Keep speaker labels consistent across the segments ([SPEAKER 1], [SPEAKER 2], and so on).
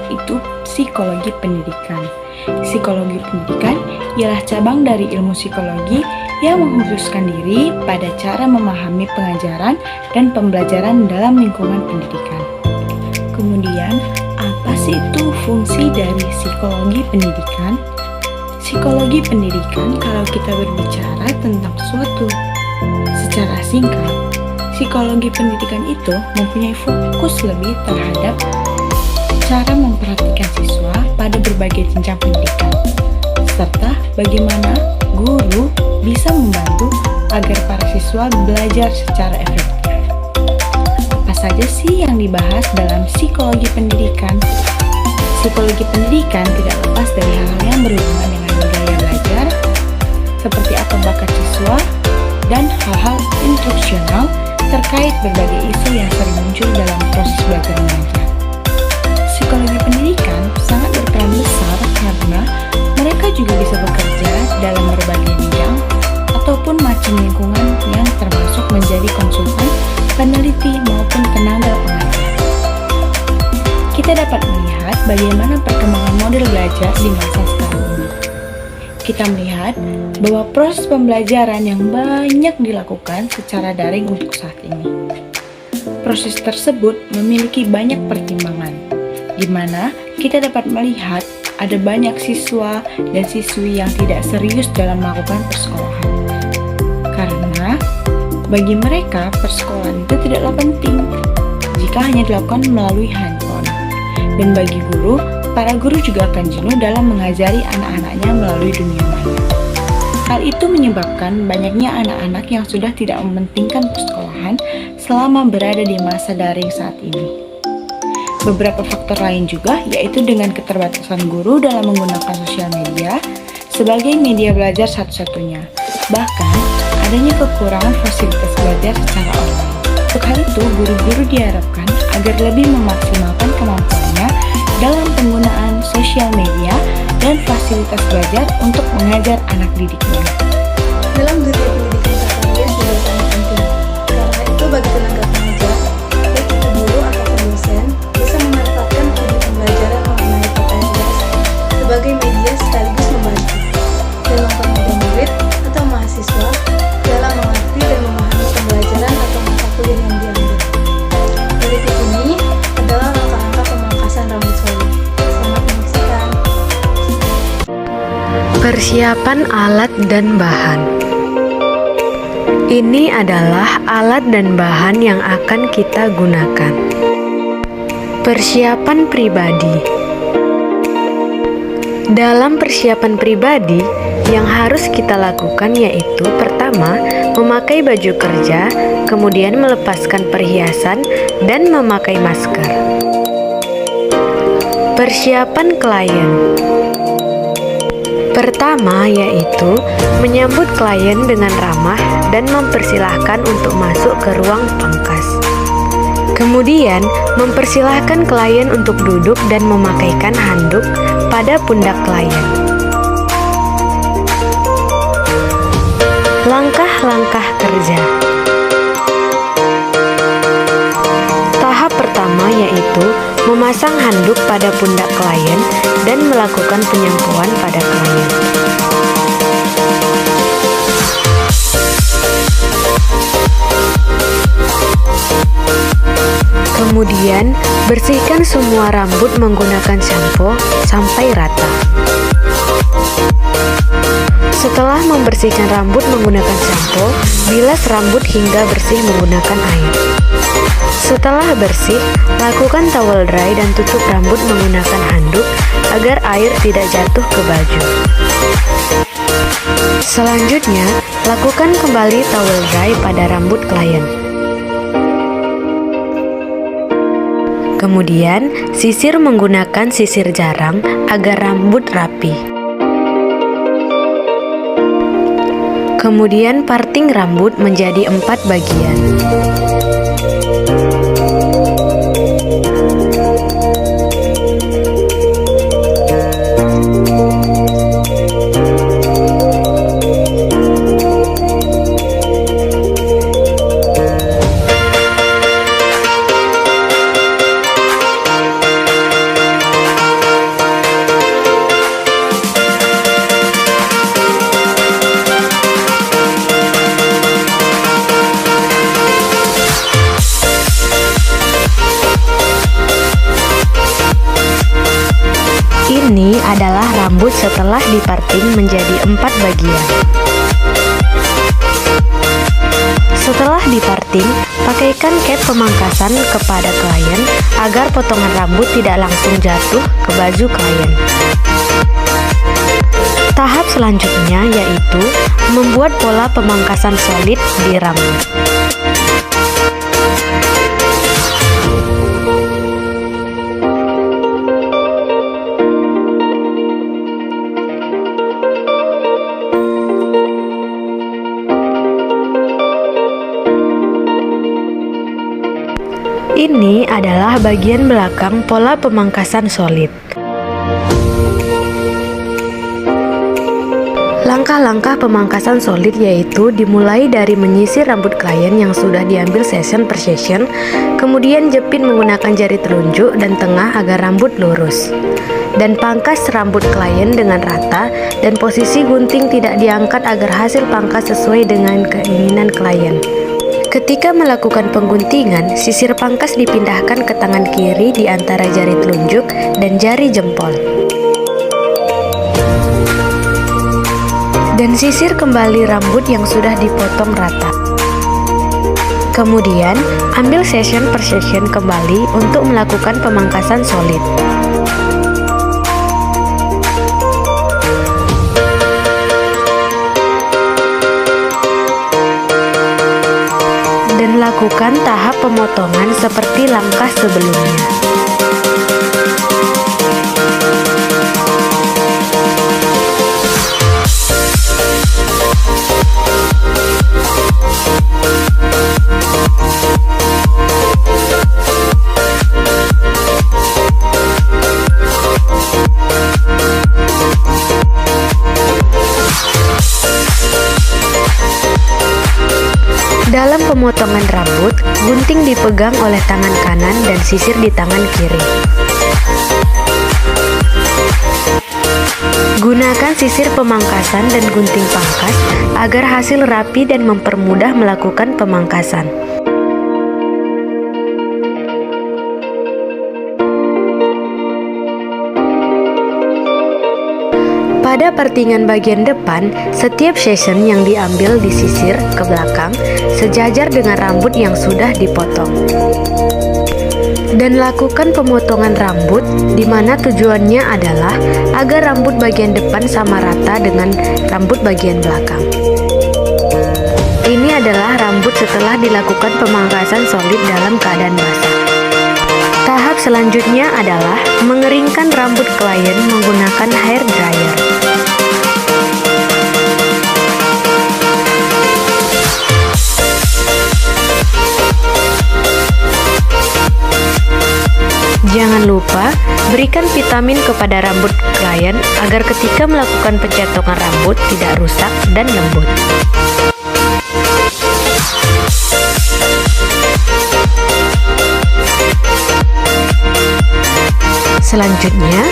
[SPEAKER 1] yaitu psikologi pendidikan. Psikologi pendidikan ialah cabang dari ilmu psikologi yang mengkhususkan diri pada cara memahami pengajaran dan pembelajaran dalam lingkungan pendidikan. Kemudian, apa sih itu fungsi dari psikologi pendidikan? Psikologi pendidikan kalau kita berbicara tentang suatu secara singkat, psikologi pendidikan itu mempunyai fokus lebih terhadap cara memperhatikan siswa pada berbagai jenjang pendidikan, serta bagaimana guru bisa membantu agar para siswa belajar secara efektif. Apa saja sih yang dibahas dalam psikologi pendidikan? Psikologi pendidikan tidak lepas dari hal-hal yang berhubungan dengan gaya belajar, seperti apa bakat siswa, dan hal-hal instruksional terkait berbagai isu yang sering muncul dalam proses belajar mengajar. Psikologi pendidikan sangat berperan besar karena mereka juga bisa bekerja dalam berbagai bidang ataupun macam lingkungan yang termasuk menjadi konsultan, peneliti maupun tenaga pengajar. Kita dapat melihat bagaimana perkembangan model belajar di masa sekarang ini. Kita melihat bahwa proses pembelajaran yang banyak dilakukan secara daring untuk saat ini. Proses tersebut memiliki banyak pertimbangan, di mana kita dapat melihat ada banyak siswa dan siswi yang tidak serius dalam melakukan persekolahan. Karena bagi mereka persekolahan itu tidaklah penting jika hanya dilakukan melalui handphone. Dan bagi guru, para guru juga akan jenuh dalam mengajari anak-anaknya melalui dunia maya. Hal itu menyebabkan banyaknya anak-anak yang sudah tidak mementingkan persekolahan selama berada di masa daring saat ini. Beberapa faktor lain juga yaitu dengan keterbatasan guru dalam menggunakan sosial media sebagai media belajar satu-satunya. Bahkan, adanya kekurangan fasilitas belajar secara online. Untuk hal itu, guru-guru diharapkan agar lebih memaksimalkan kemampuannya dalam penggunaan sosial media dan fasilitas belajar untuk mengajar anak didiknya.
[SPEAKER 2] Dalam dunia pendidikan kata nulis juga sangat penting, karena itu bagi tenaga pengajar, baik itu guru ataupun dosen, bisa memanfaatkan video pembelajaran mengenai KTNS sebagai media sekaligus membantu dan mempermudah murid atau mahasiswa dalam mengerti dan memahami pembelajaran atau mata kuliah yang diambil. Dari tips ini adalah langkah-langkah pemangkasan rambut soli. Selamat menyaksikan.
[SPEAKER 3] Persiapan alat dan bahan. Ini adalah alat dan bahan yang akan kita gunakan. Persiapan pribadi. Dalam persiapan pribadi, yang harus kita lakukan yaitu pertama, memakai baju kerja, kemudian melepaskan perhiasan dan memakai masker. Persiapan klien. Pertama yaitu menyambut klien dengan ramah dan mempersilahkan untuk masuk ke ruang pangkas. Kemudian, mempersilahkan klien untuk duduk dan memakaikan handuk pada pundak klien. Langkah-langkah kerja. Tahap pertama yaitu memasang handuk pada pundak klien dan melakukan penyangkuan pada klien. Kemudian, bersihkan semua rambut menggunakan shampoo sampai rata. Setelah membersihkan rambut menggunakan shampoo, bilas rambut hingga bersih menggunakan air. Setelah bersih, lakukan towel dry dan tutup rambut menggunakan handuk agar air tidak jatuh ke baju. Selanjutnya, lakukan kembali towel dry pada rambut klien. Kemudian, sisir menggunakan sisir jarang agar rambut rapi. Kemudian parting rambut menjadi 4 bagian. Ini adalah rambut setelah diparting menjadi 4 bagian. Setelah diparting, pakaikan cap pemangkasan kepada klien agar potongan rambut tidak langsung jatuh ke baju klien. Tahap selanjutnya yaitu membuat pola pemangkasan solid di rambut. Ini adalah bagian belakang pola pemangkasan solid. Langkah-langkah pemangkasan solid yaitu dimulai dari menyisir rambut klien yang sudah diambil session per session, kemudian jepit menggunakan jari telunjuk dan tengah agar rambut lurus, dan pangkas rambut klien dengan rata, dan posisi gunting tidak diangkat agar hasil pangkas sesuai dengan keinginan klien. Ketika melakukan pengguntingan, sisir pangkas dipindahkan ke tangan kiri di antara jari telunjuk dan jari jempol. Dan sisir kembali rambut yang sudah dipotong rata. Kemudian, ambil session per session kembali untuk melakukan pemangkasan solid. Dan lakukan tahap pemotongan seperti langkah sebelumnya. Dalam pemotongan rambut, gunting dipegang oleh tangan kanan dan sisir di tangan kiri. Gunakan sisir pemangkasan dan gunting pangkas agar hasil rapi dan mempermudah melakukan pemangkasan. Pada partingan bagian depan, setiap session yang diambil disisir ke belakang sejajar dengan rambut yang sudah dipotong. Dan lakukan pemotongan rambut di mana tujuannya adalah agar rambut bagian depan sama rata dengan rambut bagian belakang. Ini adalah rambut setelah dilakukan pemangkasan solid dalam keadaan basah. Tahap selanjutnya adalah mengeringkan rambut klien menggunakan hair dryer. Jangan lupa berikan vitamin kepada rambut klien agar ketika melakukan pencetongan rambut tidak rusak dan lembut. Selanjutnya,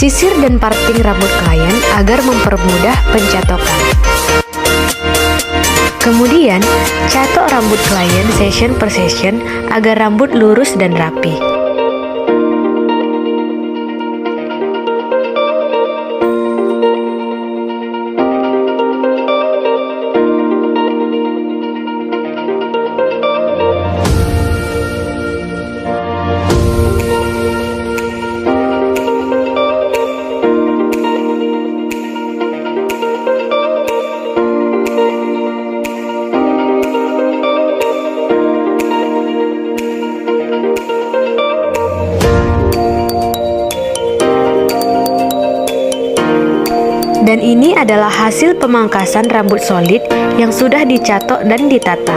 [SPEAKER 3] sisir dan parting rambut klien agar mempermudah pencatokan. Kemudian, catok rambut klien session per session agar rambut lurus dan rapi. Dan ini adalah hasil pemangkasan rambut solid yang sudah dicatok dan ditata.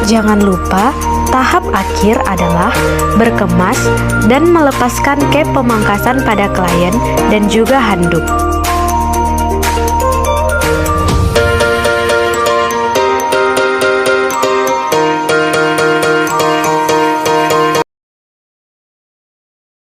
[SPEAKER 3] Jangan lupa, tahap akhir adalah berkemas dan melepaskan cap pemangkasan pada klien dan juga handuk.